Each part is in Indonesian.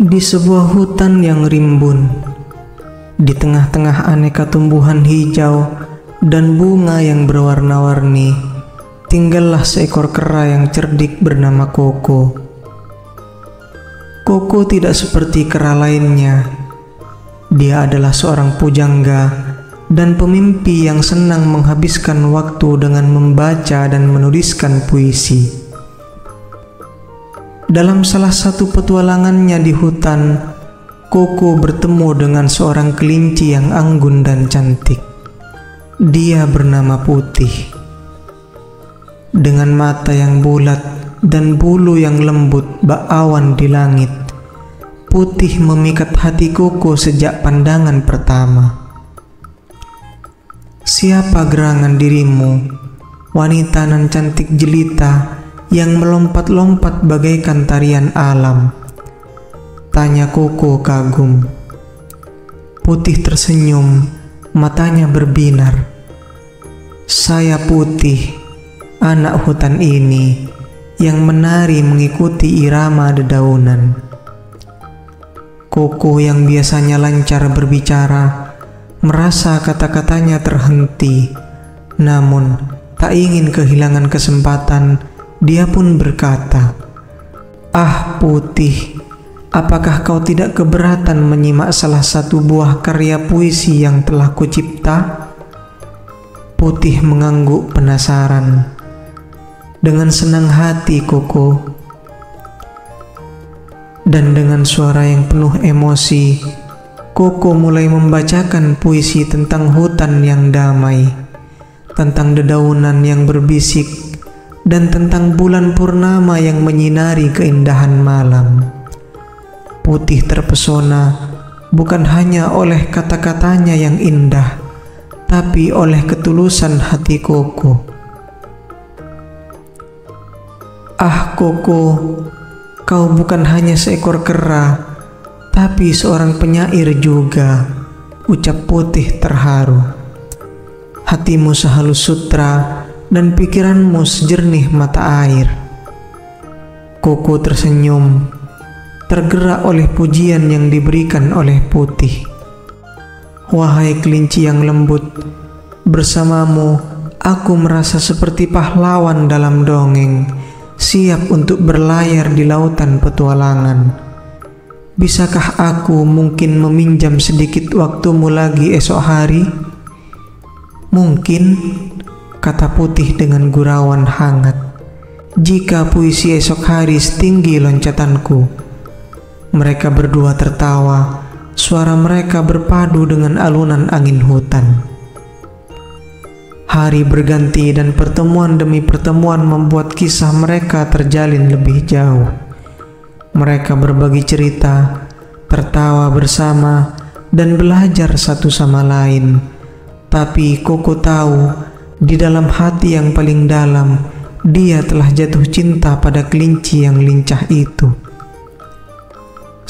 Di sebuah hutan yang rimbun, di tengah-tengah aneka tumbuhan hijau dan bunga yang berwarna-warni, tinggallah seekor kera yang cerdik bernama Koko. Koko tidak seperti kera lainnya. Dia adalah seorang pujangga dan pemimpi yang senang menghabiskan waktu dengan membaca dan menuliskan puisi. Dalam salah satu petualangannya di hutan, Koko bertemu dengan seorang kelinci yang anggun dan cantik. Dia bernama Putih. Dengan mata yang bulat dan bulu yang lembut bak awan di langit, Putih memikat hati Koko sejak pandangan pertama. Siapa gerangan dirimu, wanita nan cantik jelita yang melompat-lompat bagaikan tarian alam? Tanya Koko kagum. Putih tersenyum, matanya berbinar. Saya Putih, anak hutan ini, yang menari mengikuti irama dedaunan. Koko yang biasanya lancar berbicara, merasa kata-katanya terhenti. Namun, tak ingin kehilangan kesempatan, dia pun berkata, "Ah Putih, apakah kau tidak keberatan menyimak salah satu buah karya puisi yang telah kucipta?" Putih mengangguk penasaran. Dengan senang hati Koko, dan dengan suara yang penuh emosi, Koko mulai membacakan puisi tentang hutan yang damai, tentang dedaunan yang berbisik, dan tentang bulan purnama yang menyinari keindahan malam. Putih terpesona bukan hanya oleh kata-katanya yang indah, tapi oleh ketulusan hati Koko. "Ah Koko, kau bukan hanya seekor kera, tapi seorang penyair juga," ucap Putih terharu. "Hatimu sehalus sutra dan pikiranmu sejernih mata air." Koko tersenyum, tergerak oleh pujian yang diberikan oleh Putih. "Wahai kelinci yang lembut, bersamamu aku merasa seperti pahlawan dalam dongeng, siap untuk berlayar di lautan petualangan. Bisakah aku mungkin meminjam sedikit waktumu lagi esok hari?" "Mungkin," kata Putih dengan gurauan hangat, "jika puisi esok hari setinggi loncatanku." Mereka berdua tertawa, suara mereka berpadu dengan alunan angin hutan. Hari berganti dan pertemuan demi pertemuan membuat kisah mereka terjalin lebih jauh. Mereka berbagi cerita, tertawa bersama, dan belajar satu sama lain. Tapi Koko tahu, di dalam hati yang paling dalam, dia telah jatuh cinta pada kelinci yang lincah itu.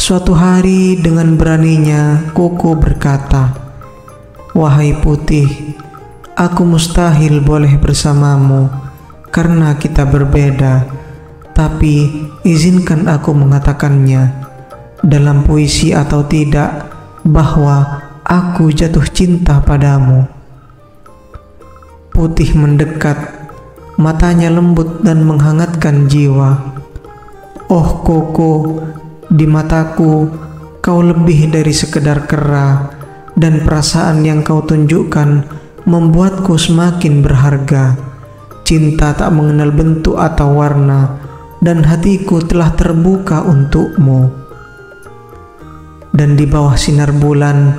Suatu hari dengan beraninya Koko berkata, "Wahai Putih, aku mustahil boleh bersamamu karena kita berbeda, tapi izinkan aku mengatakannya, dalam puisi atau tidak, bahwa aku jatuh cinta padamu." Putih mendekat, matanya lembut dan menghangatkan jiwa. "Oh Koko, di mataku kau lebih dari sekedar kera, dan perasaan yang kau tunjukkan membuatku semakin berharga. Cinta tak mengenal bentuk atau warna, dan hatiku telah terbuka untukmu." Dan di bawah sinar bulan,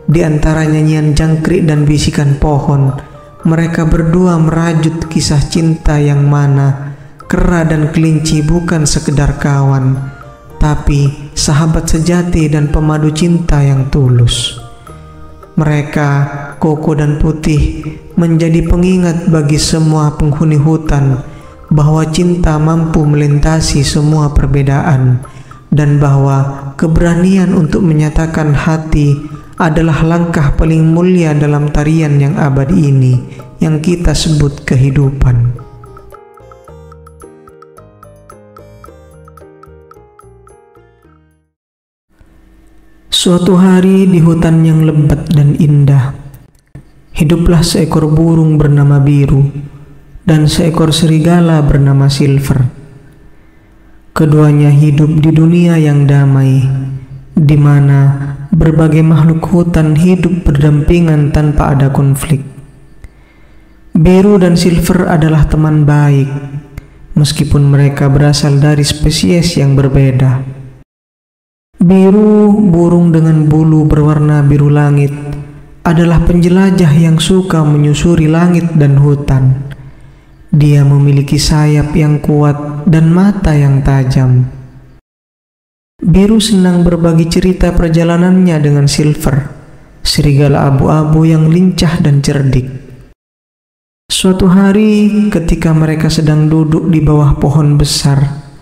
di antara nyanyian jangkrik dan bisikan pohon, mereka berdua merajut kisah cinta yang mana kera dan kelinci bukan sekedar kawan, tapi sahabat sejati dan pemadu cinta yang tulus. Mereka, Koko dan Putih, menjadi pengingat bagi semua penghuni hutan bahwa cinta mampu melintasi semua perbedaan, dan bahwa keberanian untuk menyatakan hati adalah langkah paling mulia dalam tarian yang abadi ini yang kita sebut kehidupan. Suatu hari di hutan yang lebat dan indah, hiduplah seekor burung bernama Biru dan seekor serigala bernama Silver. Keduanya hidup di dunia yang damai, di mana berbagai makhluk hutan hidup berdampingan tanpa ada konflik. Biru dan Silver adalah teman baik, meskipun mereka berasal dari spesies yang berbeda. Biru, burung dengan bulu berwarna biru langit, adalah penjelajah yang suka menyusuri langit dan hutan. Dia memiliki sayap yang kuat dan mata yang tajam. Biru senang berbagi cerita perjalanannya dengan Silver, serigala abu-abu yang lincah dan cerdik. Suatu hari ketika mereka sedang duduk di bawah pohon besar,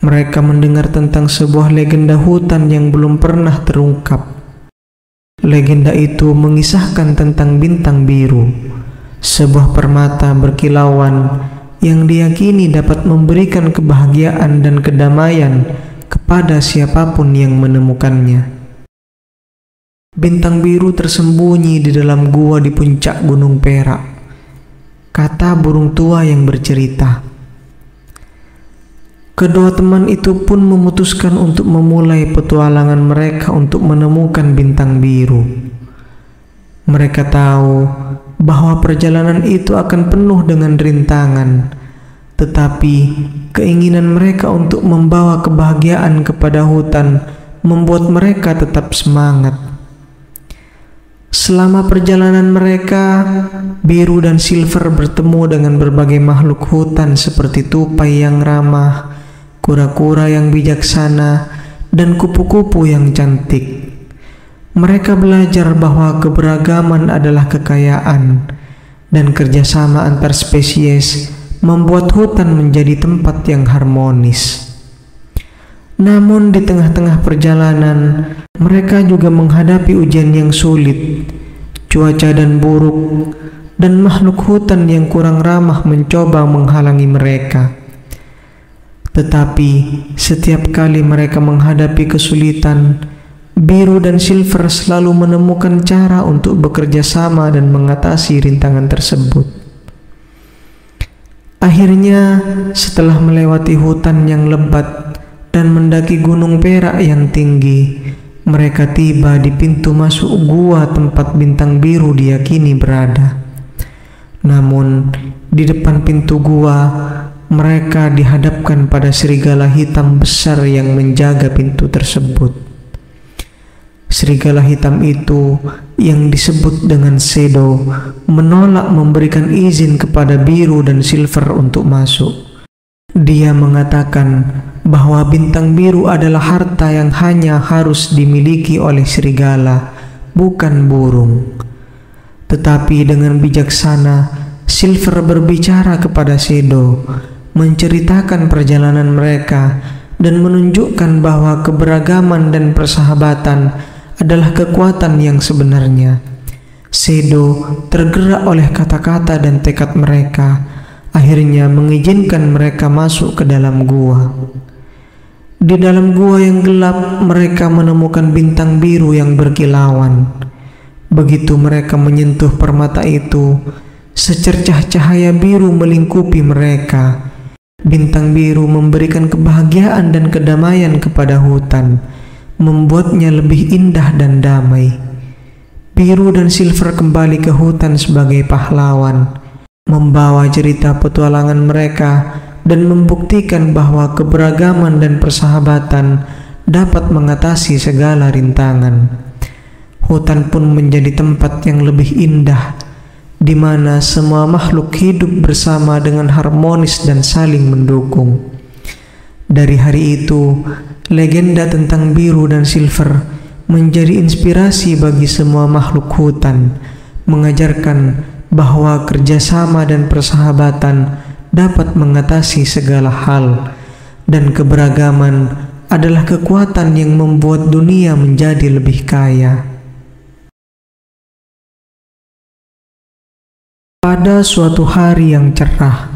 mereka mendengar tentang sebuah legenda hutan yang belum pernah terungkap. Legenda itu mengisahkan tentang bintang biru, sebuah permata berkilauan yang diyakini dapat memberikan kebahagiaan dan kedamaian kepada siapapun yang menemukannya. Bintang biru tersembunyi di dalam gua di puncak Gunung Perak, kata burung tua yang bercerita. Kedua teman itu pun memutuskan untuk memulai petualangan mereka untuk menemukan bintang biru. Mereka tahu bahwa perjalanan itu akan penuh dengan rintangan, tetapi keinginan mereka untuk membawa kebahagiaan kepada hutan membuat mereka tetap semangat. Selama perjalanan mereka, Biru dan Silver bertemu dengan berbagai makhluk hutan seperti tupai yang ramah, kura-kura yang bijaksana, dan kupu-kupu yang cantik. Mereka belajar bahwa keberagaman adalah kekayaan, dan kerjasama antar spesies membuat hutan menjadi tempat yang harmonis. Namun di tengah-tengah perjalanan, mereka juga menghadapi ujian yang sulit. Cuaca dan buruk, dan makhluk hutan yang kurang ramah mencoba menghalangi mereka. Tetapi setiap kali mereka menghadapi kesulitan, Biru dan Silver selalu menemukan cara untuk bekerja sama dan mengatasi rintangan tersebut. Akhirnya, setelah melewati hutan yang lebat dan mendaki Gunung Perak yang tinggi, mereka tiba di pintu masuk gua tempat bintang biru diyakini berada. Namun, di depan pintu gua, mereka dihadapkan pada serigala hitam besar yang menjaga pintu tersebut. Serigala hitam itu, yang disebut dengan Shadow, menolak memberikan izin kepada Biru dan Silver untuk masuk. Dia mengatakan bahwa bintang biru adalah harta yang hanya harus dimiliki oleh serigala, bukan burung. Tetapi dengan bijaksana, Silver berbicara kepada Shadow, menceritakan perjalanan mereka, dan menunjukkan bahwa keberagaman dan persahabatan adalah kekuatan yang sebenarnya. Shadow tergerak oleh kata-kata dan tekad mereka, akhirnya mengizinkan mereka masuk ke dalam gua. Di dalam gua yang gelap, mereka menemukan bintang biru yang berkilauan. Begitu mereka menyentuh permata itu, secercah cahaya biru melingkupi mereka. Bintang biru memberikan kebahagiaan dan kedamaian kepada hutan, membuatnya lebih indah dan damai. Biru dan Silver kembali ke hutan sebagai pahlawan, membawa cerita petualangan mereka dan membuktikan bahwa keberagaman dan persahabatan dapat mengatasi segala rintangan. Hutan pun menjadi tempat yang lebih indah, di mana semua makhluk hidup bersama dengan harmonis dan saling mendukung. Dari hari itu, legenda tentang Biru dan Silver menjadi inspirasi bagi semua makhluk hutan, mengajarkan bahwa kerjasama dan persahabatan dapat mengatasi segala hal, dan keberagaman adalah kekuatan yang membuat dunia menjadi lebih kaya. Pada suatu hari yang cerah,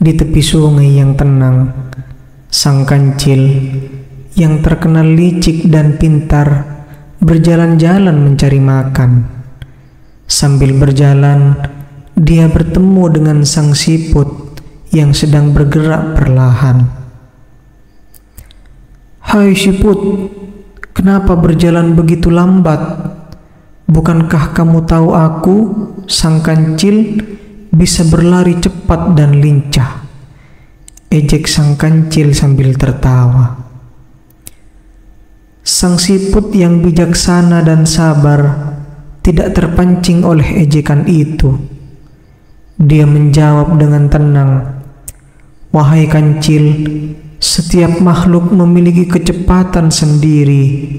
di tepi sungai yang tenang, sang kancil yang terkenal licik dan pintar berjalan-jalan mencari makan. Sambil berjalan, dia bertemu dengan sang siput yang sedang bergerak perlahan. "Hai siput, kenapa berjalan begitu lambat? Bukankah kamu tahu aku, sang kancil, bisa berlari cepat dan lincah?" ejek sang kancil sambil tertawa. Sang siput yang bijaksana dan sabar tidak terpancing oleh ejekan itu. Dia menjawab dengan tenang, "Wahai kancil, setiap makhluk memiliki kecepatan sendiri.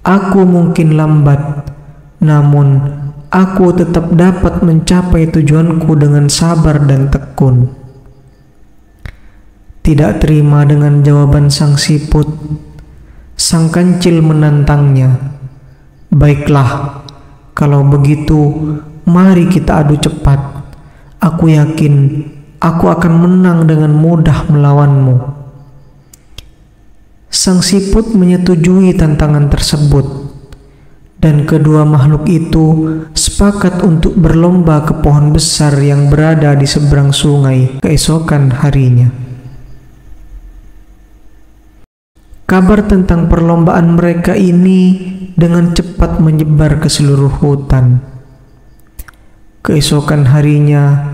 Aku mungkin lambat, namun aku tetap dapat mencapai tujuanku dengan sabar dan tekun." Tidak terima dengan jawaban sang siput, sang kancil menantangnya. "Baiklah, kalau begitu mari kita adu cepat. Aku yakin aku akan menang dengan mudah melawanmu." Sang siput menyetujui tantangan tersebut, dan kedua makhluk itu sepakat untuk berlomba ke pohon besar yang berada di seberang sungai keesokan harinya. Kabar tentang perlombaan mereka ini dengan cepat menyebar ke seluruh hutan. Keesokan harinya,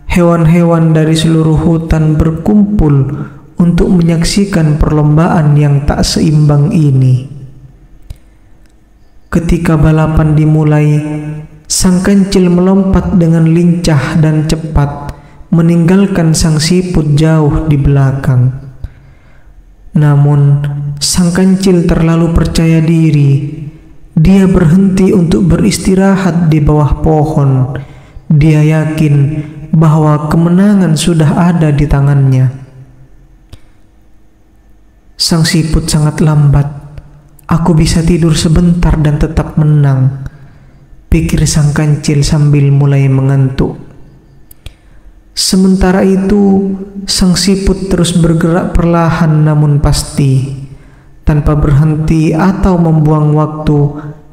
hewan-hewan dari seluruh hutan berkumpul untuk menyaksikan perlombaan yang tak seimbang ini. Ketika balapan dimulai, sang kancil melompat dengan lincah dan cepat, meninggalkan sang siput jauh di belakang. Namun, sang kancil terlalu percaya diri. Dia berhenti untuk beristirahat di bawah pohon. Dia yakin bahwa kemenangan sudah ada di tangannya. Sang siput sangat lambat. "Aku bisa tidur sebentar dan tetap menang," pikir sang kancil sambil mulai mengantuk. Sementara itu, sang siput terus bergerak perlahan namun pasti. Tanpa berhenti atau membuang waktu,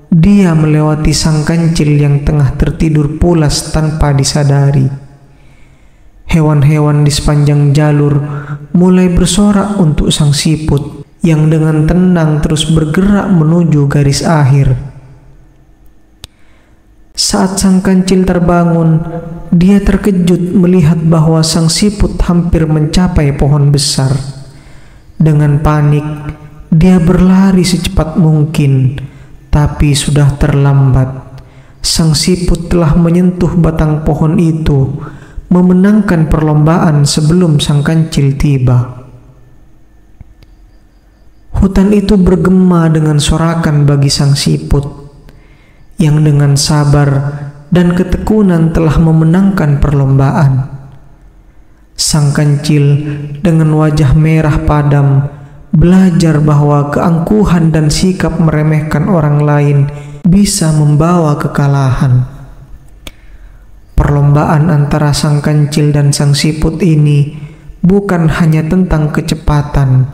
dia melewati sang kancil yang tengah tertidur pulas tanpa disadari. Hewan-hewan di sepanjang jalur mulai bersorak untuk sang siput yang dengan tenang terus bergerak menuju garis akhir. Saat sang kancil terbangun, dia terkejut melihat bahwa sang siput hampir mencapai pohon besar. Dengan panik, dia berlari secepat mungkin, tapi sudah terlambat. Sang siput telah menyentuh batang pohon itu, memenangkan perlombaan sebelum sang kancil tiba. Hutan itu bergema dengan sorakan bagi sang siput yang dengan sabar dan ketekunan telah memenangkan perlombaan. Sang kancil dengan wajah merah padam belajar bahwa keangkuhan dan sikap meremehkan orang lain bisa membawa kekalahan. Perlombaan antara sang kancil dan sang siput ini bukan hanya tentang kecepatan,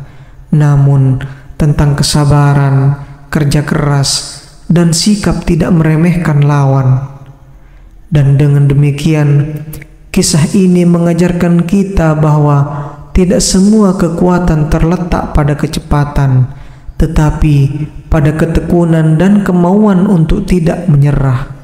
namun tentang kesabaran, kerja keras, dan sikap tidak meremehkan lawan. Dan dengan demikian, kisah ini mengajarkan kita bahwa tidak semua kekuatan terletak pada kecepatan, tetapi pada ketekunan dan kemauan untuk tidak menyerah.